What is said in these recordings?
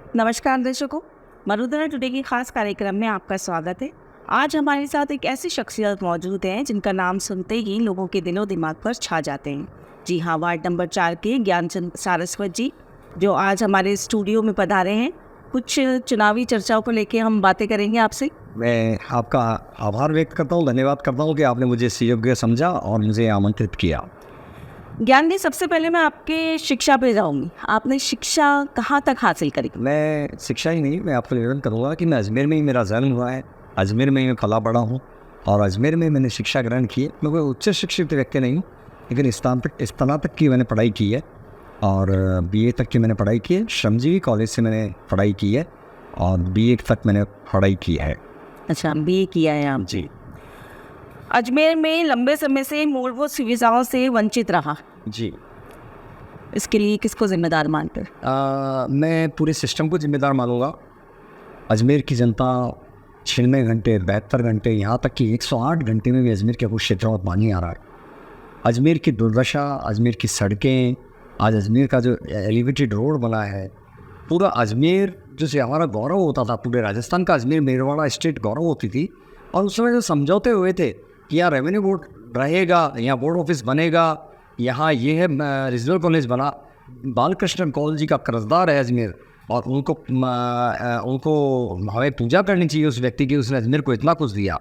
नमस्कार दर्शकों, मरुधरा टुडे की खास कार्यक्रम में आपका स्वागत है। आज हमारे साथ एक ऐसी शख्सियत मौजूद है जिनका नाम सुनते ही लोगों के दिलो दिमाग पर छा जाते हैं। जी हाँ, वार्ड नंबर 4 के ज्ञानचंद सारस्वत जी, जो आज हमारे स्टूडियो में पधारे हैं। कुछ चुनावी चर्चाओं को लेकर हम बातें करेंगे आपसे। मैं आपका आभार व्यक्त करता हूँ, धन्यवाद करता हूँ कि आपने मुझे इस योग्य समझा और मुझे आमंत्रित किया। ज्ञान जी, सबसे पहले मैं आपके शिक्षा पे जाऊंगी। आपने शिक्षा कहाँ तक हासिल करी? मैं शिक्षा ही नहीं, मैं आपको निवेदन करूँगा कि मैं अजमेर में ही मेरा जन्म हुआ है, अजमेर में ही मैं पला बड़ा हूँ और अजमेर में मैंने शिक्षा ग्रहण की है। मैं कोई उच्च शिक्षित व्यक्ति नहीं हूँ, लेकिन स्नातक की मैंने पढ़ाई की है और BA तक की मैंने पढ़ाई की है। श्रमजीवी कॉलेज से मैंने पढ़ाई की है और BA तक मैंने पढ़ाई की है। अच्छा, BA किया है आप? जी। अजमेर में लंबे समय से मूलभूत सुविधाओं से वंचित रहा जी। इसके लिए किसको जिम्मेदार मानते? मैं पूरे सिस्टम को जिम्मेदार मानूंगा। अजमेर की जनता 96 घंटे, 72 घंटे, यहाँ तक कि 108 घंटे में भी अजमेर के कुछ क्षेत्रों में पानी आ रहा है। अजमेर की दुर्दशा, अजमेर की सड़कें, आज अजमेर का जो एलिवेटेड रोड बना है, पूरा अजमेर जैसे हमारा गौरव होता था, पूरे राजस्थान का अजमेर मेरवाड़ा स्टेट गौरव होती थी। और उस समय जो समझौते हुए थे कि यहाँ रेवेन्यू बोर्ड रहेगा, यहाँ बोर्ड ऑफिस बनेगा, यहाँ ये है रीजनल कॉलेज बना। बालकृष्ण कौल जी का कर्जदार है अजमेर और उनको हमें पूजा करनी चाहिए उस व्यक्ति की, उसने अजमेर को इतना कुछ दिया।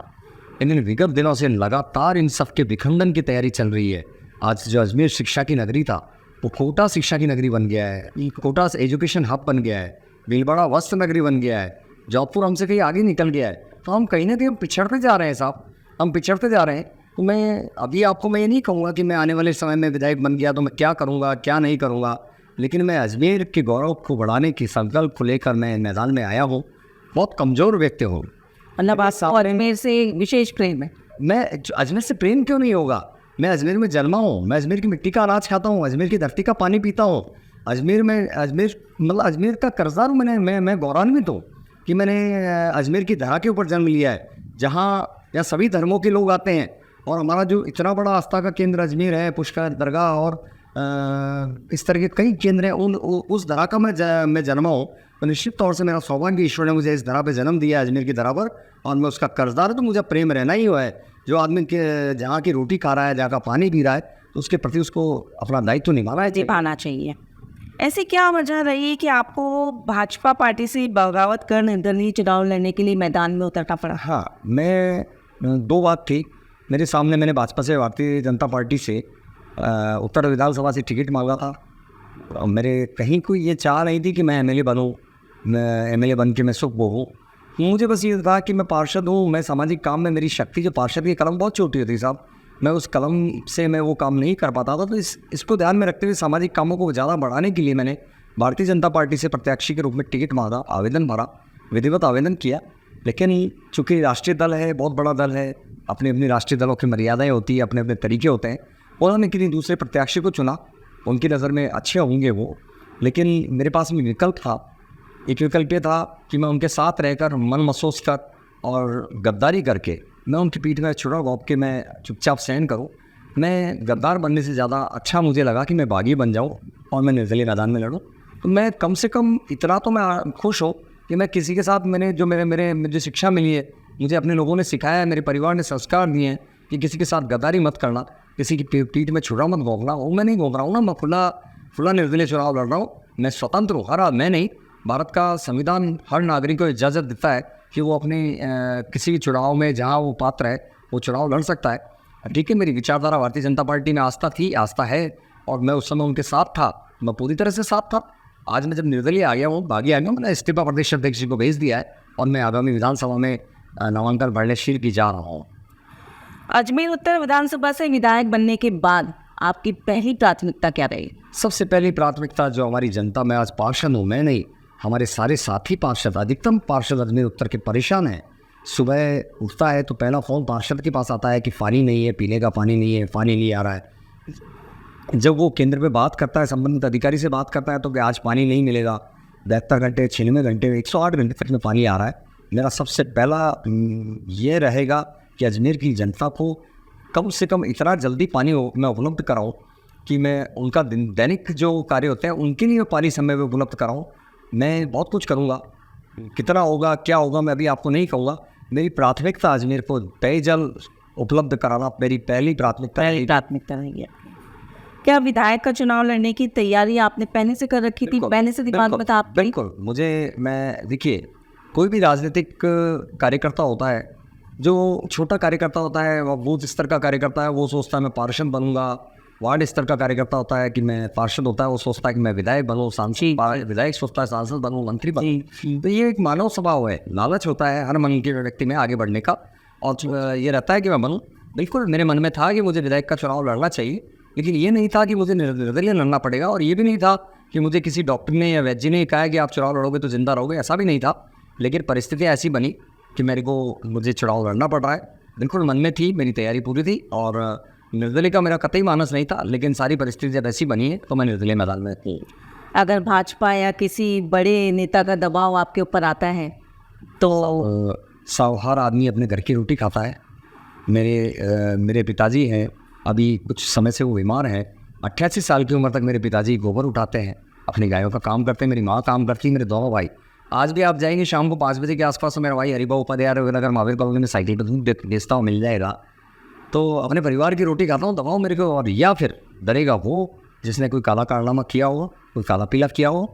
लेकिन विगत दिनों से लगातार इन सब के विखंडन की तैयारी चल रही है। आज जो अजमेर शिक्षा की नगरी था वो कोटा शिक्षा की नगरी बन गया है, कोटा एजुकेशन हब बन गया है, भीलवाड़ा वस्त्र नगरी बन गया है, जौनपुर हमसे कहीं आगे निकल गया है। तो हम कहीं ना कहीं हम पिछड़ते जा रहे हैं साहब, हम पिछड़ते जा रहे हैं। तो मैं अभी आपको मैं ये नहीं कहूँगा कि मैं आने वाले समय में विधायक बन गया तो मैं क्या करूँगा क्या नहीं करूँगा, लेकिन मैं अजमेर के गौरव को बढ़ाने की संकल्प को लेकर मैं मैदान में आया हूँ। बहुत कमज़ोर व्यक्ति हूँ, मतलब और अजमेर से विशेष प्रेम है। मैं अजमेर से प्रेम क्यों नहीं होगा? मैं अजमेर में जन्मा हूँ, मैं अजमेर की मिट्टी का अनाज खाता हूँ, अजमेर की धरती का पानी पीता हूँ। अजमेर मतलब अजमेर का कर्जदार हूँ। मैं गौरवान्वित हूँ कि मैंने अजमेर की धरा के ऊपर जन्म लिया है, जहाँ सभी धर्मों के लोग आते हैं। और हमारा जो इतना बड़ा आस्था का केंद्र अजमेर है, पुष्कर दरगाह और इस तरह के कई केंद्र हैं, उस धरा का मैं जन्मा हूँ। तो निश्चित तौर से मेरा सौभाग्य, ईश्वर ने मुझे इस धरा पे जन्म दिया है, अजमेर की धरा पर, और मैं उसका कर्जदार हूँ। तो मुझे प्रेम रहना ही हुआ है। जो आदमी के जहाँ की रोटी खा रहा है, जहाँ का पानी पी रहा है, तो उसके प्रति उसको अपना दायित्व निभाना चाहिए। ऐसी क्या वजह रही कि आपको भाजपा पार्टी से बगावत कर निर्दलीय चुनाव लड़ने के लिए मैदान में उतरना पड़ा? हाँ, मैं 2 बात थी मेरे सामने। मैंने भाजपा से, भारतीय जनता पार्टी से उत्तर विधानसभा से टिकट मांगा था। मेरे कहीं कोई ये चाह नहीं थी कि मैं MLA बनूँ, मैं MLA बन के मैं सुख भोगूँ। मुझे बस ये था कि मैं पार्षद हूँ, मैं सामाजिक काम में मेरी शक्ति, जो पार्षद की कलम बहुत छोटी होती है साहब, मैं उस कलम से मैं वो काम नहीं कर पाता था। तो इसको ध्यान में रखते हुए सामाजिक कामों को ज़्यादा बढ़ाने के लिए मैंने भारतीय जनता पार्टी से प्रत्याशी के रूप में टिकट मांगा, आवेदन भरा, विधिवत आवेदन किया। लेकिन चूँकि राष्ट्रीय दल है, बहुत बड़ा दल है, अपने अपनी राष्ट्रीय दलों की मर्यादाएं होती है, अपने अपने तरीके होते हैं। उन्होंने किसी दूसरे प्रत्याशी को चुना, उनकी नज़र में अच्छे होंगे वो, लेकिन मेरे पास में विकल्प था। एक विकल्प ये था कि मैं उनके साथ रहकर, मन महसूस कर और गद्दारी करके मैं उनकी पीठ में छुरा घोंप के मैं चुपचाप सहन करूं। मैं गद्दार बनने से ज़्यादा अच्छा मुझे लगा कि मैं बागी बन जाऊं और मैं निर्दलीय मैदान में लड़ूं। तो मैं कम से कम इतना तो मैं खुश हूँ कि मैं किसी के साथ मुझे शिक्षा मिली है, मुझे अपने लोगों ने सिखाया है, मेरे परिवार ने संस्कार दिए हैं कि किसी के साथ गद्दारी मत करना, किसी की पीठ में छुरा मत घोंपना। वो मैं नहीं घोंप रहा हूँ ना, मैं खुला निर्दलीय चुनाव लड़ रहा हूँ। मैं स्वतंत्र हूँ, हर मैं नहीं। भारत का संविधान हर नागरिक को इजाज़त देता है कि वो अपने किसी भी चुनाव में जहाँ वो पात्र है वो चुनाव लड़ सकता है। ठीक है, मेरी विचारधारा भारतीय जनता पार्टी में आस्था थी, आस्था है, और मैं उस समय उनके साथ था, मैं पूरी तरह से साथ था। आज मैं जब निर्दलीय आ गया हूँ, बागी आ गया हूँ, मैंने इस्तीफा प्रदेश अध्यक्ष जी को भेज दिया है और मैं आगामी विधानसभा में नामांकन भरने शील की जा रहा हूँ। अजमेर उत्तर विधानसभा से विधायक बनने के बाद आपकी पहली प्राथमिकता क्या रही? सबसे पहली प्राथमिकता जो हमारी जनता, मैं आज पार्षद हूँ, मैं नहीं, हमारे सारे साथी पार्षद, अधिकतम पार्षद अजमेर उत्तर के परेशान हैं। सुबह उठता है तो पहला फ़ोन पार्षद के पास आता है कि पानी नहीं है, पीने का पानी नहीं है, पानी नहीं आ रहा है। जब वो केंद्र पे बात करता है, संबंधित अधिकारी से बात करता है, तो कि आज पानी नहीं मिलेगा, 72 घंटे, 96 घंटे, 108 घंटे तक में पानी आ रहा है। मेरा सबसे पहला ये रहेगा कि अजमेर की जनता को कम से कम इतना जल्दी पानी मैं उपलब्ध कराऊँ कि मैं उनका दैनिक जो कार्य होते हैं उनके लिए पानी समय पर उपलब्ध कराऊँ। मैं बहुत कुछ करूँगा, कितना होगा क्या होगा मैं अभी आपको नहीं कहूँगा। मेरी प्राथमिकता अजमेर को पेयजल उपलब्ध कराना मेरी पहली प्राथमिकता है। प्राथमिकता रहेगी आपकी। क्या विधायक का चुनाव लड़ने की तैयारी आपने पहले से कर रखी थी, बिल्कुल, पहले से दिमाग में था आपके? बिल्कुल। देखिए, कोई भी राजनीतिक कार्यकर्ता होता है, जो छोटा कार्यकर्ता होता है, वो बूथ स्तर का कार्यकर्ता है, वो सोचता है मैं पार्षद बनूंगा। वार्ड स्तर का कार्यकर्ता होता है कि मैं पार्षद होता है, वो सोचता है कि मैं विधायक बनूँ, सांसद, विधायक सोचता है सांसद बनूँ, मंत्री बनूँ। तो ये एक मानव स्वभाव है, लालच होता है हर मन के व्यक्ति में आगे बढ़ने का, और ये रहता है कि मैं बनूँ। बिल्कुल मेरे मन में था कि मुझे विधायक का चुनाव लड़ना चाहिए, लेकिन ये नहीं था कि मुझे निर्दलीय लड़ना पड़ेगा, और ये भी नहीं था कि मुझे किसी डॉक्टर ने या वैद्य ने कहा कि आप चुनाव लड़ोगे तो जिंदा रहोगे, ऐसा भी नहीं था। लेकिन परिस्थितियाँ ऐसी बनी कि मुझे चुनाव लड़ना पड़ रहा है। बिल्कुल मन में थी, मेरी तैयारी पूरी थी, और निर्दलीय का मेरा कतई मानस नहीं था, लेकिन सारी परिस्थिति जब ऐसी बनी है तो मैं निर्दलीय मैदान में थी। अगर भाजपा या किसी बड़े नेता का दबाव आपके ऊपर आता है तो? हर आदमी अपने घर की रोटी खाता है। मेरे पिताजी हैं, अभी कुछ समय से वो बीमार हैं। 88 साल की उम्र तक मेरे पिताजी गोबर उठाते हैं, अपनी गायों का काम करते हैं, मेरी माँ काम करती है, मेरे दोनों भाई। आज भी आप जाएंगे शाम को 5 बजे के आसपास, तो मेरा भाई हरिभाऊ उपाध्याय अगर महावीर कॉलोनी में साइकिल पर दूध बेचता हूँ, मिल जाएगा। तो अपने परिवार की रोटी खाता हूँ, दबाओ मेरे को, और या फिर डरेगा वो जिसने कोई काला कारनामा किया हो, कोई काला पीला किया हो।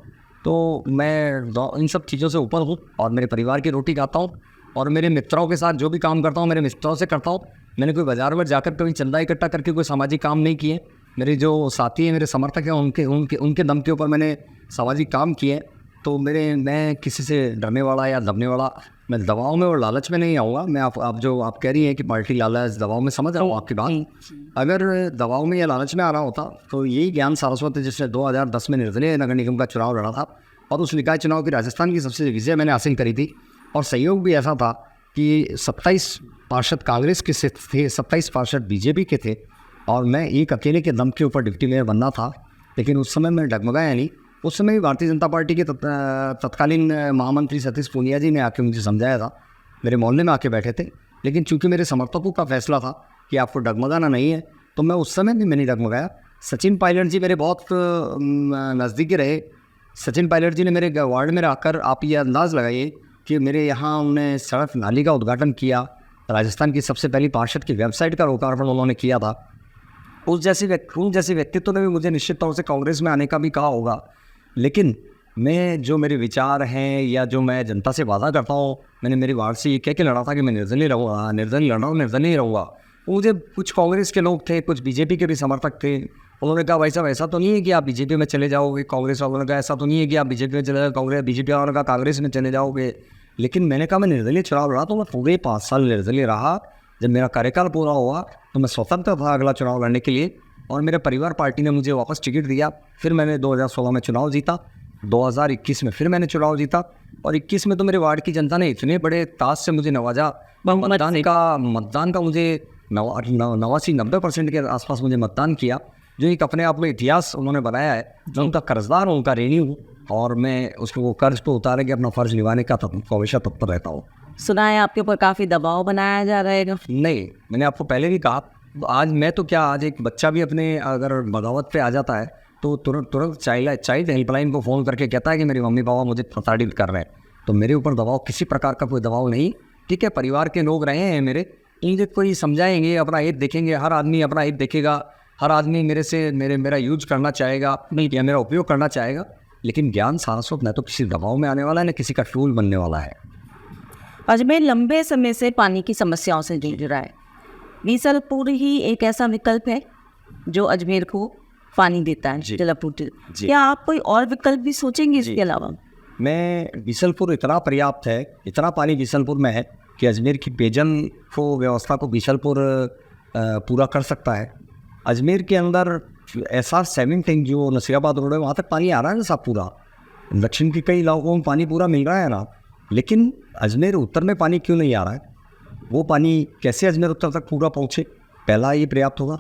तो मैं इन सब चीज़ों से ऊपर हूँ और मेरे परिवार की रोटी खाता हूँ, और मेरे मित्रों के साथ जो भी काम करता हूँ मेरे मित्रों से करता हूँ। मैंने कोई बाजार में जाकर कभी चंदा इकट्ठा करके कोई सामाजिक काम नहीं किए। मेरे जो साथी हैं, मेरे समर्थक हैं, उनके दम के ऊपर मैंने सामाजिक काम किए। तो मैं किसी से डरने वाला या दबने वाला, मैं दबाव में और लालच में नहीं आऊँगा। मैं आप जो आप कह रही हैं कि पार्टी लालच दबाव में, समझ रहा हूँ आपकी बात। अगर दबाव में या लालच में आ रहा होता तो यही ज्ञान सारस्वत जिसने 2010 में निर्दलीय नगर निगम का चुनाव लड़ा था, और उस निकाय चुनाव की राजस्थान की सबसे विजय मैंने हासिल करी थी। और सहयोग भी ऐसा था कि 27 पार्षद कांग्रेस के से थे, 27 पार्षद बीजेपी के थे, और मैं एक अकेले के दम के ऊपर डिप्टी मेयर बनना था। लेकिन उस समय मैं डगमगाया नहीं। उस समय भी भारतीय जनता पार्टी के तत्कालीन महामंत्री सतीश पूनिया जी ने आके मुझे समझाया था, मेरे मोहल्ले में आके बैठे थे। लेकिन चूंकि मेरे समर्थकों का फैसला था कि आपको डगमगाना नहीं है, तो मैं उस समय भी मैंने डगमगाया। सचिन पायलट जी मेरे बहुत नज़दीकी रहे। सचिन पायलट जी ने मेरे वार्ड में आकर, आप ये अंदाज़ लगाइए कि मेरे यहाँ उन्होंने सड़क नाली का उद्घाटन किया, राजस्थान की सबसे पहली पार्षद की वेबसाइट का लोकार्पण उन्होंने किया था। उस जैसे व्यक्तित्व ने भी मुझे निश्चित तौर से कांग्रेस में आने का भी कहा होगा। लेकिन जो मेरे विचार हैं या जो मैं जनता से वादा करता हूँ, मैंने मेरी वार्ड से ये कह के लड़ा था कि मैं निर्दलीय रहूँगा, निर्दलीय लड़ रहा हूँ, निर्दलीय रहूँगा। मुझे कुछ कांग्रेस के लोग थे, कुछ बीजेपी के भी समर्थक थे, उन्होंने कहा भाई साहब ऐसा तो नहीं है कि आप बीजेपी में चले जाओगे। कांग्रेस वालों ने कहा ऐसा तो नहीं है कि आप बीजेपी में चले जाओगे, बीजेपी वालों ने कहा कांग्रेस में चले जाओगे। लेकिन मैंने कहा मैं निर्दलीय चुनाव लड़ा, तो मैं पूरे 5 साल निर्दलीय रहा। जब मेरा कार्यकाल पूरा हुआ तो मैं स्वतंत्र था अगला चुनाव लड़ने के लिए, और मेरे परिवार पार्टी ने मुझे वापस टिकट दिया। फिर मैंने 2016 में चुनाव जीता, 2021 में फिर मैंने चुनाव जीता, और 21 में तो मेरे वार्ड की जनता ने इतने बड़े ताज से मुझे नवाजा। मतदान का मुझे 89-90% के आसपास मुझे मतदान किया, जो एक अपने आप में इतिहास उन्होंने बनाया है। मैं उनका कर्जदार हूँ, उनका ऋणी हूँ, और मैं उसको कर्ज को उतारे के अपना फ़र्ज निभाने का हमेशा तत्पर रहता हूँ। सुना है आपके ऊपर काफ़ी दबाव बनाया जा रहा है। नहीं, मैंने आपको पहले भी कहा, आज मैं तो क्या, आज एक बच्चा भी अपने अगर बगावत पे आ जाता है तो तुरंत चाइल्ड हेल्पलाइन को फ़ोन करके कहता है कि मेरी मम्मी पापा मुझे प्रताड़ित कर रहे हैं। तो मेरे ऊपर दबाव, किसी प्रकार का कोई दबाव नहीं। ठीक है, परिवार के लोग रहे हैं मेरे, इनके कोई समझाएंगे, अपना हित देखेंगे। हर आदमी अपना हित देखेगा, हर आदमी मेरा यूज करना चाहेगा या मेरा उपयोग करना चाहेगा। लेकिन ज्ञान सारस्वत न तो किसी दबाव में आने वाला है, न किसी का टूल बनने वाला है। अजमेर लंबे समय से पानी की समस्याओं से जूझ रहा है। बीसलपुर ही एक ऐसा विकल्प है जो अजमेर को पानी देता है, जलापूर्ति। क्या आप कोई और विकल्प भी सोचेंगे इसके अलावा? बीसलपुर इतना पर्याप्त है, इतना पानी बीसलपुर में है कि अजमेर की पेयजल को व्यवस्था को बीसलपुर पूरा कर सकता है। अजमेर के अंदर SR 7 टैंक जो नसीराबाद रोड है, वहाँ तक पानी आ रहा है ना साहब पूरा। दक्षिण के कई इलाकों में पानी पूरा मिल रहा है ना, लेकिन अजमेर उत्तर में पानी क्यों नहीं आ रहा है? वो पानी कैसे अजमेर उत्तर तक पूरा पहुँचे? पहला ये पर्याप्त होगा।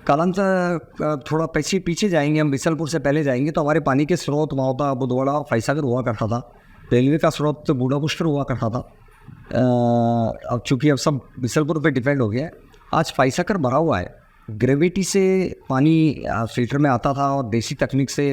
कालांतर थोड़ा पीछे जाएंगे, हम बीसलपुर से पहले जाएंगे तो हमारे पानी के स्रोत मावता, बुधवाड़ा, फैसागर हुआ करता था। रेलवे का स्रोत तो बूढ़ा पुष्कर हुआ करता था। अब चूँकि अब सब बीसलपुर पे डिपेंड हो गया है। आज फैसागर भरा हुआ है, ग्रेविटी से पानी फिल्टर में आता था और देसी तकनीक से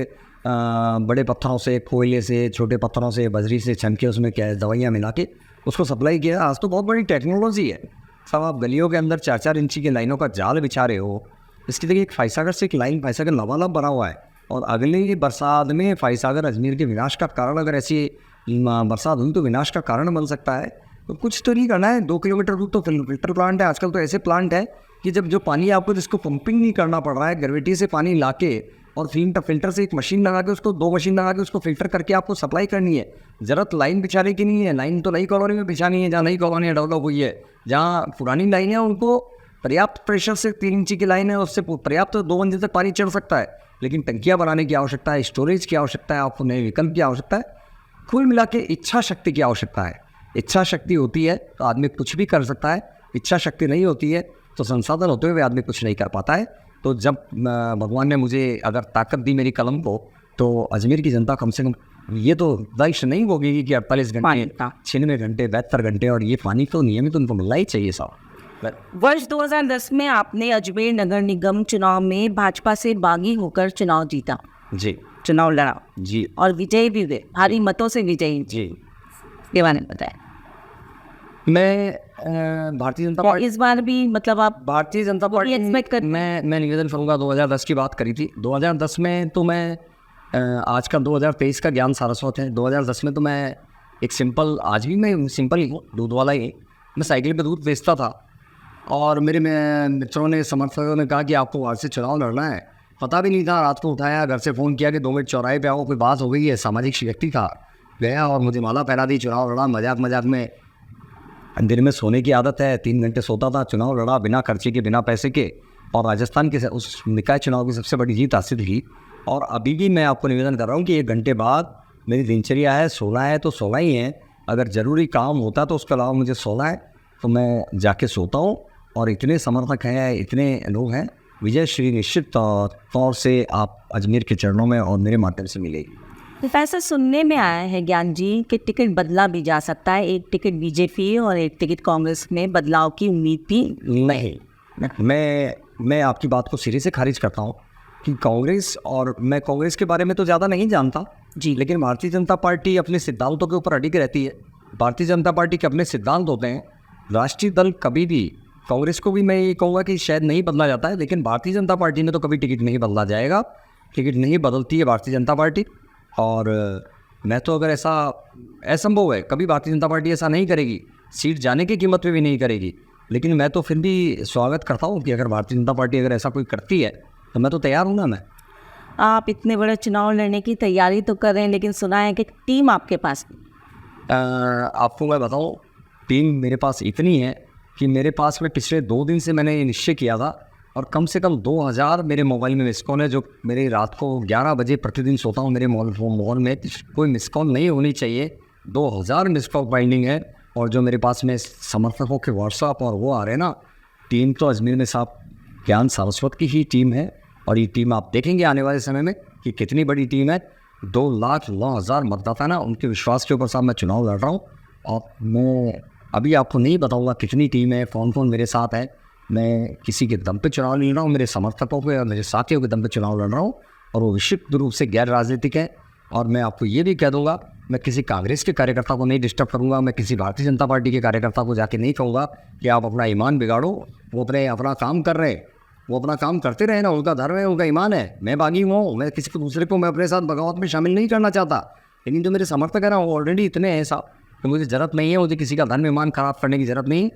बड़े पत्थरों से, कोयले से, छोटे पत्थरों से, बजरी से छन के उसमें क्या दवाइयाँ मिला के उसको सप्लाई किया। आज तो बहुत बड़ी टेक्नोलॉजी है। सब आप गलियों के अंदर 4-4 इंची की लाइनों का जाल बिछा रहे हो। इसकी देखिए एक फाइसागर से एक लाइन फाइसागर लबालब बना हुआ है, और अगली बरसात में फाइसागर अजमेर के विनाश का कारण, अगर ऐसी बरसात हुई तो विनाश का कारण बन सकता है। तो कुछ तो नहीं करना है। 2 किलोमीटर दूर तो फिल्टर प्लांट है। आजकल तो ऐसे प्लांट है कि जब जो पानी आपको जिसको पंपिंग नहीं करना पड़ रहा है, ग्रेविटी से पानी लाके और फिल्टर से एक मशीन लगा के उसको 2 मशीन लगा के उसको फिल्टर करके आपको सप्लाई करनी है। ज़रूरत लाइन बिछाने की नहीं है। लाइन तो नई कॉलोनी में बिछानी है, जहाँ नई कॉलोनी डेवलप हुई है। जहाँ पुरानी लाइन है उनको पर्याप्त प्रेशर से 3 इंची की लाइन है, उससे पर्याप्त 2 मंजिल तक पानी चढ़ सकता है। लेकिन टंकियाँ बनाने की आवश्यकता है, स्टोरेज की आवश्यकता है, आपको नए विकल्प की आवश्यकता है। कुल मिला के इच्छा शक्ति की आवश्यकता है। इच्छा शक्ति होती है तो आदमी कुछ भी कर सकता है। इच्छा शक्ति नहीं होती है तो संसाधन होते हुए आदमी कुछ नहीं कर पाता है। तो जब भगवान ने मुझे अगर ताकत दी मेरी कलम को, तो अजमेर की जनता कम से कम ये तो दायित्व नहीं होगी कि 48 घंटे, 96 घंटे, 72 घंटे, और ये पानी तो नियमित उनको मिलना ही चाहिए साहब। वर्ष 2010 में आपने अजमेर नगर निगम चुनाव में भाजपा से बागी होकर चुनाव जीता, जी, चुनाव लड़ा जी, और विजयी भी हुए, भारी मतों से विजयी जी। के बारे में बताया। मैं भारतीय जनता क्या पार्टी, इस बार भी मतलब आप भारतीय जनता पार्टी एक्सपेक्ट कर मैं निवेदन करूँगा। 2010 की बात करी थी। 2010 में तो मैं आज का 2023 का ज्ञान सारस्वत है। 2010 में तो मैं एक सिंपल, आज भी मैं सिंपल ही हूँ, दूध वाला ही। मैं साइकिल पे दूध बेचता था, और मेरे मित्रों ने, समर्थकों ने कहा कि आपको वार्ड से चुनाव लड़ना है। पता भी नहीं था। रात को उठाया, घर से फ़ोन किया कि 2 मिनट चौराहे पे आओ, कोई बात हो गई है। सामाजिक व्यक्ति था, गया और मुझे माला पहना दी, चुनाव लड़ा। मजाक मजाक में, दिन में सोने की आदत है, 3 घंटे सोता था, चुनाव लड़ा बिना खर्चे के, बिना पैसे के, और राजस्थान के उस निकाय चुनाव की सबसे बड़ी जीत हासिल की। और अभी भी मैं आपको निवेदन कर रहा हूँ कि 1 घंटे बाद मेरी दिनचर्या है, सोना है तो सोना ही है। अगर ज़रूरी काम होता तो उसके अलावा मुझे सोना है तो मैं जाके सोता हूँ। और इतने समर्थक हैं, इतने लोग हैं, विजय श्री निश्चित तौर से आप अजमेर के चरणों में और मेरे माध्यम से मिलेगी। ऐसा सुनने में आया है ज्ञान जी कि टिकट बदला भी जा सकता है, एक टिकट बीजेपी और एक टिकट कांग्रेस में बदलाव की उम्मीद भी नहीं। मैं आपकी बात को सिरे से खारिज करता हूँ कि कांग्रेस, और मैं कांग्रेस के बारे में तो ज़्यादा नहीं जानता जी, लेकिन भारतीय जनता पार्टी अपने सिद्धांतों के ऊपर अडिग रहती है। भारतीय जनता पार्टी के अपने सिद्धांत होते हैं। राष्ट्रीय दल कभी भी, कांग्रेस को भी मैं ये कहूँगा कि शायद नहीं बदला जाता है, लेकिन भारतीय जनता पार्टी ने तो कभी टिकट नहीं बदला जाएगा। टिकट नहीं बदलती है भारतीय जनता पार्टी। और मैं तो, अगर ऐसा असंभव है, कभी भारतीय जनता पार्टी ऐसा नहीं करेगी, सीट जाने की कीमत पे भी नहीं करेगी। लेकिन मैं तो फिर भी स्वागत करता हूँ कि अगर भारतीय जनता पार्टी अगर ऐसा कोई करती है तो मैं तो तैयार हूँ ना। मैं, आप इतने बड़े चुनाव लड़ने की तैयारी तो कर रहे हैं, लेकिन सुना है कि टीम आपके पास आपको मैं बताऊँ, टीम मेरे पास इतनी है कि मेरे पास में पिछले 2 दिन से मैंने ये निश्चय किया था, और कम से कम 2000 मेरे मोबाइल में मिस कॉल है। जो मेरे रात को 11 बजे प्रतिदिन सोता हूँ, मेरे मोबाइल में कोई मिस कॉल नहीं होनी चाहिए। 2000 मिस कॉल बाइंडिंग है। और जो मेरे पास में समर्थकों के व्हाट्सअप और वो आ रहे हैं ना, टीम तो अजमेर में साहब ज्ञान सारस्वत की ही टीम है। और ये टीम आप देखेंगे आने वाले समय में कि कितनी बड़ी टीम है। 2,09,000 मतदाता ना, उनके विश्वास के ऊपर साहब मैं चुनाव लड़ रहा हूँ। और मैं अभी आपको नहीं बताऊँगा कितनी टीम है, कौन कौन मेरे साथ है। मैं किसी के दम पे चुनाव लड़ रहा हूँ, मेरे समर्थकों के और मेरे साथियों के दम पे चुनाव लड़ रहा हूँ, और वो विशुद्ध रूप से गैर राजनीतिक है। और मैं आपको ये भी कह दूँगा, मैं किसी कांग्रेस के कार्यकर्ता को नहीं डिस्टर्ब करूँगा। मैं किसी भारतीय जनता पार्टी के कार्यकर्ता को जाके नहीं कहूँगा कि आप अपना ईमान बिगाड़ो। वो अपना काम कर रहे हैं, वो अपना काम करते रहे ना, उनका धर्म है, उनका ईमान है। मैं बागी हूँ, मैं किसी को दूसरे को मैं अपने साथ बगावत में शामिल नहीं करना चाहता। लेकिन जो मेरे समर्थक है ना, वो ऑलरेडी इतने हैं साहब कि मुझे ज़रूरत नहीं है, मुझे किसी का धर्म ईमान ख़राब करने की ज़रूरत नहीं।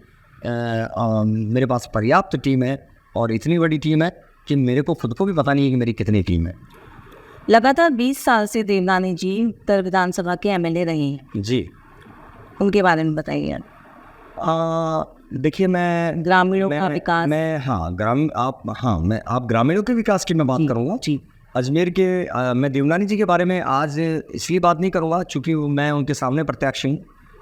मेरे पास पर्याप्त टीम है, और इतनी बड़ी टीम है कि मेरे को खुद को भी पता नहीं है कि मेरी कितनी टीम है। लगातार 20 साल से देवनानी जी उत्तर विधानसभा के एमएलए रहे हैं जी, उनके बारे में बताइए। देखिए, मैं ग्रामीणों का विकास, आप ग्रामीणों के विकास की मैं बात करूँगा जी। अजमेर के। मैं देवनानी जी के बारे में आज इसलिए बात नहीं करूँगा चूँकि मैं उनके सामने प्रत्यक्ष हूँ,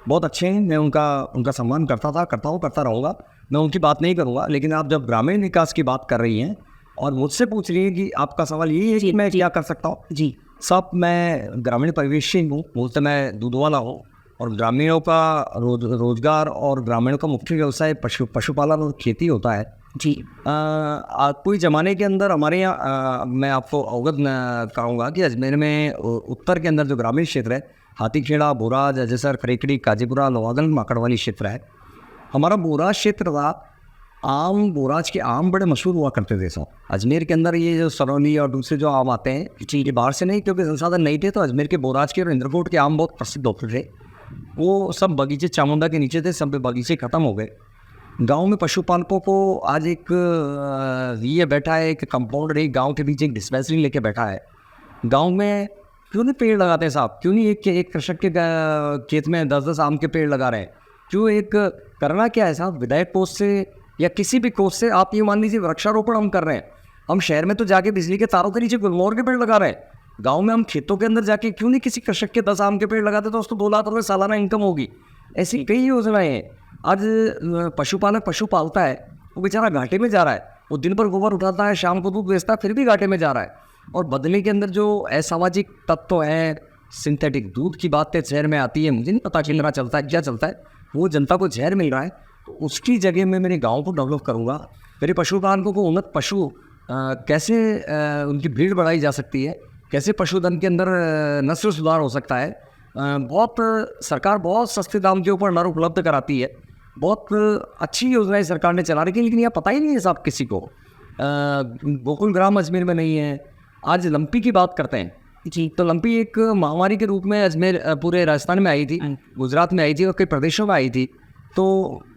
बहुत अच्छे हैं, मैं उनका सम्मान करता था, करता हूँ, करता रहूँगा। मैं उनकी बात नहीं करूँगा। लेकिन आप जब ग्रामीण विकास की बात कर रही हैं और मुझसे पूछ रही हैं कि आपका सवाल यही है कि मैं क्या कर सकता हूँ। जी सब, मैं ग्रामीण परिवेश से हूँ, मूलतः मैं दूध वाला हूँ, और ग्रामीणों का रोजगार और ग्रामीणों का मुख्य व्यवसाय पशुपालन और खेती होता है। जी। कोई ज़माने के अंदर हमारे यहाँ मैं आपको अवगत कराऊँगा कि अजमेर में उत्तर के अंदर जो ग्रामीण क्षेत्र है, हाथीखेड़ा, बोराज, अजयसर, खरेकड़ी, काजीपुरा, लोहागंज, माकड़वाली क्षेत्र है। हमारा बोराज क्षेत्र था, आम, बोराज के आम बड़े मशहूर हुआ करते थे सब। अजमेर के अंदर ये जो सरौली और दूसरे जो आम आते हैं, ये बाहर से नहीं, क्योंकि संसाधन नहीं थे, तो अजमेर के बोराज के और इंद्रकोट के आम बहुत प्रसिद्ध होते थे। वो सब बगीचे चामुंडा के नीचे थे, सब बगीचे ख़त्म हो गए। गांव में पशुपालकों को आज एक ये बैठा है, एक कंपाउंडर एक गांव के बीच एक डिस्पेंसरी लेके बैठा है। गांव में क्यों नहीं पेड़ लगाते हैं साहब? क्यों नहीं एक कृषक के खेत में 10-10 आम के पेड़ लगा रहे हैं? क्यों एक करना क्या है साहब? विधायक कोष से या किसी भी कोष से आप ये मान लीजिए वृक्षारोपण हम कर रहे हैं। हम शहर में तो जाके बिजली के तारों के नीचे गुलमोहर के पेड़ लगा रहे हैं। गाँव में हम खेतों के अंदर जाके क्यों नहीं किसी कृषक के 10 आम के पेड़ लगाते, तो उसको 2 लाख रुपये सालाना इनकम होगी। ऐसी कई योजनाएं हैं। आज पशुपालक पशु पालता है, वो बेचारा घाटे में जा रहा है। वो दिन भर गोबर उठाता है, शाम को दूध बेचता है, फिर भी घाटे में जा रहा है। और बदले के अंदर जो असामाजिक तत्व हैं, सिंथेटिक दूध की बातें शहर में आती है, मुझे नहीं पता चल रहा चलता है क्या चलता है, वो जनता को जहर मिल रहा है। तो उसकी जगह में मेरे गाँव को डेवलप करूँगा। मेरे पशुपालकों को उन्नत पशु कैसे उनकी भीड़ बढ़ाई जा सकती है, कैसे पशुधन के अंदर नस्ल सुधार हो सकता है। बहुत सरकार बहुत सस्ते दाम के ऊपर नर उपलब्ध कराती है। बहुत अच्छी योजनाएं सरकार ने चला रखी है, लेकिन यह पता ही नहीं है साहब किसी को। गोकुल ग्राम अजमेर में नहीं है। आज लंपी की बात करते हैं जी, तो लंपी एक महामारी के रूप में अजमेर पूरे राजस्थान में आई थी, गुजरात में आई थी और कई प्रदेशों में आई थी। तो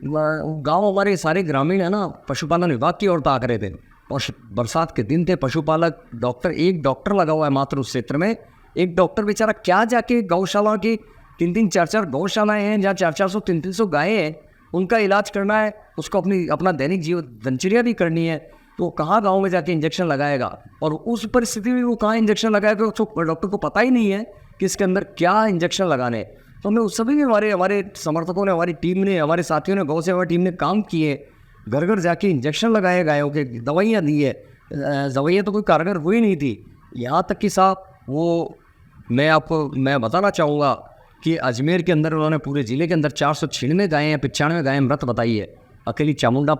गांव हमारे सारे ग्रामीण है ना, पशुपालन विभाग की ओर ताक रहे थे। और बरसात के दिन थे, पशुपालक डॉक्टर, एक डॉक्टर लगा हुआ है मात्र उस क्षेत्र में। एक डॉक्टर बेचारा क्या जाके गौशाला की 3-3, 4-4 गौशालाएँ हैं जहाँ 400-400, 300-300 गायें हैं, उनका इलाज करना है, उसको अपना दैनिक जीवन दिनचर्या भी करनी है। तो कहाँ गांव में जाके इंजेक्शन लगाएगा? और उस परिस्थिति में वो कहाँ इंजेक्शन लगाएगा? उसको डॉक्टर को पता ही नहीं है कि इसके अंदर क्या इंजेक्शन लगाने हैं। तो हमें उस सभी में हमारे समर्थकों ने, हमारी टीम ने, हमारे साथियों ने, गौ सेवा टीम ने काम किए। घर घर जाके इंजेक्शन लगाए गायों के, दवाइयाँ दी है। दवाइयाँ तो कोई कारगर हुई नहीं थी। यहाँ तक कि साहब वो मैं बताना चाहूँगा कि अजमेर के अंदर उन्होंने पूरे ज़िले के अंदर 496 गायें या 95 गायें मृत बताई है। अकेली चामुंडा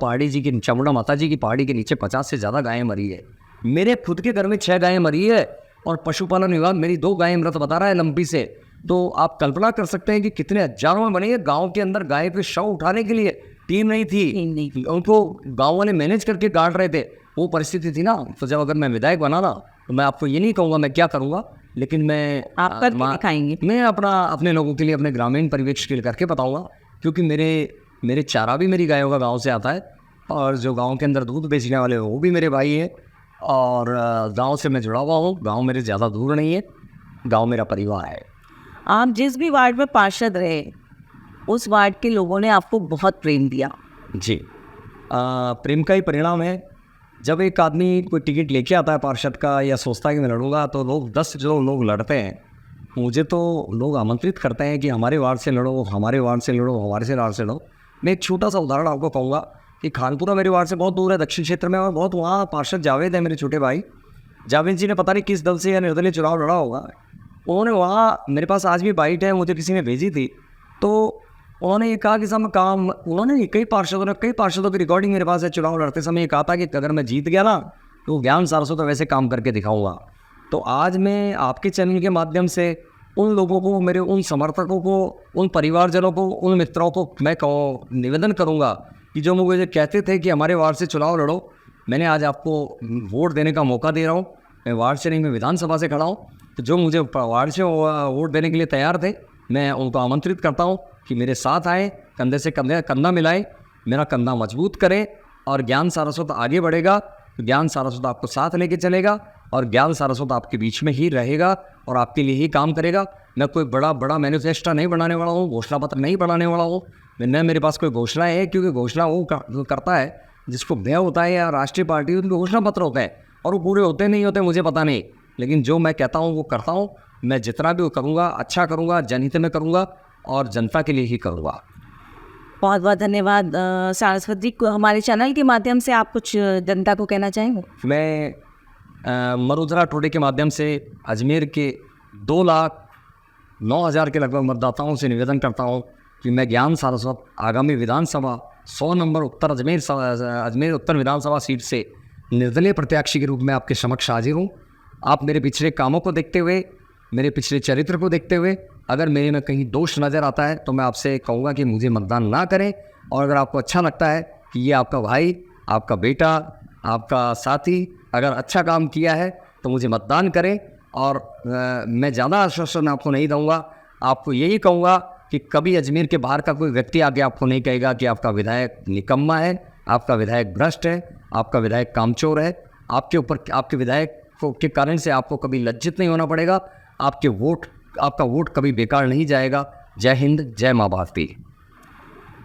माता जी की पहाड़ी के नीचे 50 से ज़्यादा गायें मरी है। मेरे खुद के घर में 6 गायें मरी है और पशुपालन विभाग मेरी 2 गायें मृत बता रहा है लंपी से। तो आप कल्पना कर सकते हैं कि कितने हजारों में बनी है। गाँव के अंदर गाय के शव उठाने के लिए टीम नहीं थी, उनको गाँव वाले मैनेज करके गाड़ रहे थे। वो परिस्थिति थी ना। तो जब अगर मैं विधायक बना ना, तो मैं आपको ये नहीं कहूँगा मैं क्या करूँगा, लेकिन मैं आप करके दिखाएंगे। मैं अपने लोगों के लिए, अपने ग्रामीण परिवेश के लिए करके बताऊँगा। क्योंकि मेरे चारा भी मेरी गायों का गांव से आता है, और जो गांव के अंदर दूध बेचने वाले वो भी मेरे भाई हैं। और गांव से मैं जुड़ा हुआ हूँ। गांव मेरे ज़्यादा दूर नहीं है, गांव मेरा परिवार है। आप जिस भी वार्ड में पार्षद रहे, उस वार्ड के लोगों ने आपको बहुत प्रेम दिया। जी, प्रेम का ही परिणाम है। जब एक आदमी कोई टिकट लेके आता है पार्षद का, या सोचता है कि मैं लड़ूंगा, तो लोग 10 जो लोग लड़ते हैं, मुझे तो लोग आमंत्रित करते हैं कि हमारे वार्ड से लड़ो, हमारे वार्ड से लड़ो, हमारे वार्ड से लड़ो। मैं एक छोटा सा उदाहरण आपको कहूँगा कि खानपुरा मेरे वार्ड से बहुत दूर है, दक्षिण क्षेत्र में, और बहुत वहाँ पार्षद जावेद है मेरे छोटे भाई। जावेद जी ने पता नहीं किस दल से या निर्दलीय चुनाव लड़ा होगा। उन्होंने वहाँ, मेरे पास आज भी बाइट है, मुझे किसी ने भेजी थी, तो उन्होंने ये कहा कि सब काम, उन्होंने कई पार्षदों की रिकॉर्डिंग मेरे पास है, चुनाव लड़ते समय ये कहा था कि अगर मैं जीत गया ना, तो ज्ञान सारस्वत तो वैसे काम करके दिखाऊंगा। तो आज मैं आपके चैनल के माध्यम से उन लोगों को, मेरे उन समर्थकों को, उन परिवारजनों को, उन मित्रों को मैं निवेदन करूंगा कि जो मुझे कहते थे कि हमारे वार्ड से चुनाव लड़ो, मैंने आज आपको वोट देने का मौका दे रहा हूँ। मैं वार्ड से नहीं, मैं विधानसभा से खड़ा हूँ। तो जो मुझे वार्ड से वोट देने के लिए तैयार थे, मैं उनको आमंत्रित करता हूँ कि मेरे साथ आए, कंधे से कंधा मिलाएं, मेरा कंधा मजबूत करें, और ज्ञान सारस्वत आगे बढ़ेगा। तो ज्ञान सारस्वत आपको साथ लेके चलेगा, और ज्ञान सारस्वत आपके बीच में ही रहेगा और आपके लिए ही काम करेगा। मैं कोई बड़ा मैनिफेस्टो नहीं बनाने वाला हूँ, घोषणा पत्र नहीं बनाने वाला हूँ। न मेरे पास कोई घोषणा है, क्योंकि घोषणा वो करता है जिसको व्यय होता है, या राष्ट्रीय पार्टी, उनके घोषणा पत्र होते हैं, और वो पूरे होते नहीं होते मुझे पता नहीं। लेकिन जो मैं कहता हूँ वो करता हूँ। मैं जितना भी करूँगा अच्छा करूँगा, जनहित में करूँगा, और जनता के लिए ही करूँगा। बहुत बहुत धन्यवाद सारस्वत जी। हमारे चैनल के माध्यम से आप कुछ जनता को कहना चाहेंगे? मैं मरुधरा टुडे के माध्यम से अजमेर के 2,09,000 के लगभग मतदाताओं से निवेदन करता हूं कि मैं ज्ञान सारस्वत आगामी विधानसभा 100 नंबर अजमेर उत्तर विधानसभा सीट से निर्दलीय प्रत्याशी के रूप में आपके समक्ष हाजिर हूँ। आप मेरे पिछले कामों को देखते हुए, मेरे पिछले चरित्र को देखते हुए, अगर मेरे में कहीं दोष नज़र आता है तो मैं आपसे कहूँगा कि मुझे मतदान ना करें। और अगर आपको अच्छा लगता है कि ये आपका भाई, आपका बेटा, आपका साथी अगर अच्छा काम किया है तो मुझे मतदान करें। और मैं ज़्यादा आश्वासन आपको नहीं दूँगा, आपको यही कहूँगा कि कभी अजमेर के बाहर का कोई व्यक्ति आके आपको नहीं कहेगा कि आपका विधायक निकम्मा है, आपका विधायक भ्रष्ट है, आपका विधायक कामचोर है। आपके विधायक के कारण से आपको कभी लज्जित नहीं होना पड़ेगा। आपका वोट कभी बेकार नहीं जाएगा। जय हिंद, जय माँ भारती।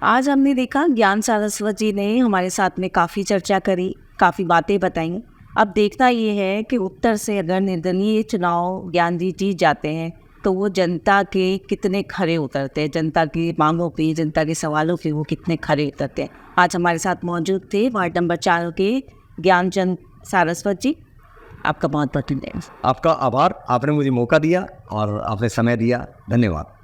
आज हमने देखा ज्ञान सारस्वत जी ने हमारे साथ में काफ़ी चर्चा करी, काफ़ी बातें बताई। अब देखना ये है कि उत्तर से अगर निर्दलीय चुनाव ज्ञान जी जीत जाते हैं तो वो जनता के कितने खरे उतरते हैं, जनता की मांगों पे, जनता के सवालों पे वो कितने खरे उतरते हैं। आज हमारे साथ मौजूद थे वार्ड नंबर 4 के ज्ञानचंद सारस्वत जी। आपका बहुत बहुत धन्यवाद। आपका आभार, आपने मुझे मौका दिया और आपने समय दिया। धन्यवाद।